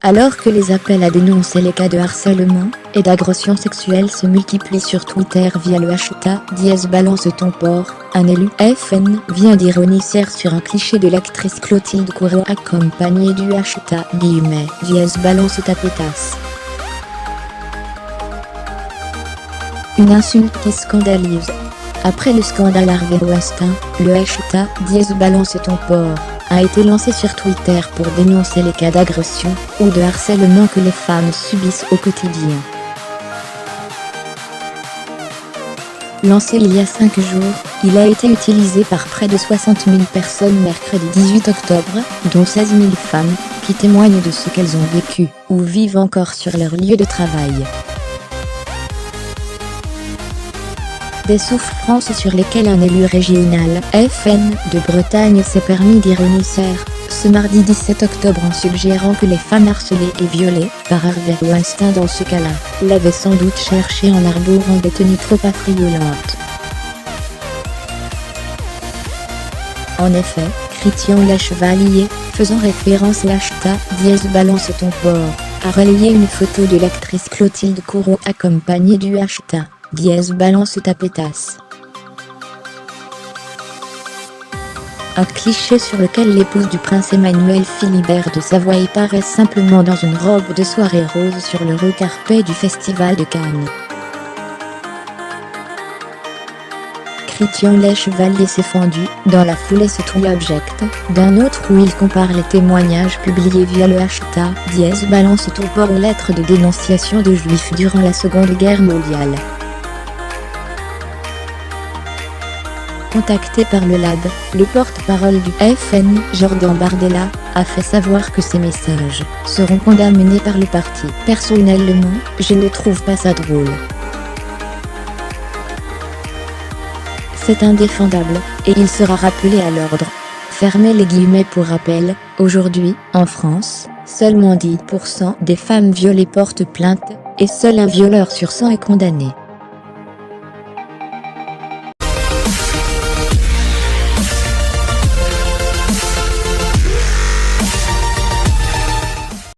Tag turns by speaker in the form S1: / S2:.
S1: Alors que les appels à dénoncer les cas de harcèlement et d'agression sexuelle se multiplient sur Twitter via le hashtag #BalanceTonPort, un élu FN vient d'ironiser sur un cliché de l'actrice Clotilde Courreau accompagné du hashtag #BalanceTaPétasse. Une insulte qui scandalise. Après le scandale Harvey Weinstein, le hashtag #BalanceTonPort a été lancé sur Twitter pour dénoncer les cas d'agression ou de harcèlement que les femmes subissent au quotidien. Lancé il y a 5 jours, il a été utilisé par près de 60 000 personnes mercredi 18 octobre, dont 16 000 femmes, qui témoignent de ce qu'elles ont vécu ou vivent encore sur leur lieu de travail. Des souffrances sur lesquelles un élu régional FN de Bretagne s'est permis d'ironiser ce mardi 17 octobre en suggérant que les femmes harcelées et violées par Harvey Weinstein dans ce cas-là l'avaient sans doute cherché en arborant des tenues trop affriolantes. En effet, Christian Lechevalier, faisant référence au hashtag #BalanceTonPort, a relayé une photo de l'actrice Clotilde Courreau accompagnée du hashtag #BalanceTaPétasse. Un cliché sur lequel l'épouse du prince Emmanuel Philibert de Savoie paraît simplement dans une robe de soirée rose sur le red carpet du Festival de Cannes. Christian Lechevalier s'est fendu, dans la foulée ce tweet abject, d'un autre où il compare les témoignages publiés via le hashtag #BalanceTonPort aux lettres de dénonciation de juifs durant la Seconde Guerre mondiale. Contacté par le LAD, le porte-parole du FN, Jordan Bardella, a fait savoir que ces messages seront condamnés par le parti. Personnellement, je ne trouve pas ça drôle. C'est indéfendable, et il sera rappelé à l'ordre. Fermez les guillemets pour rappel, aujourd'hui, en France, seulement 10% des femmes violées portent plainte, et seul un violeur sur 100 est condamné.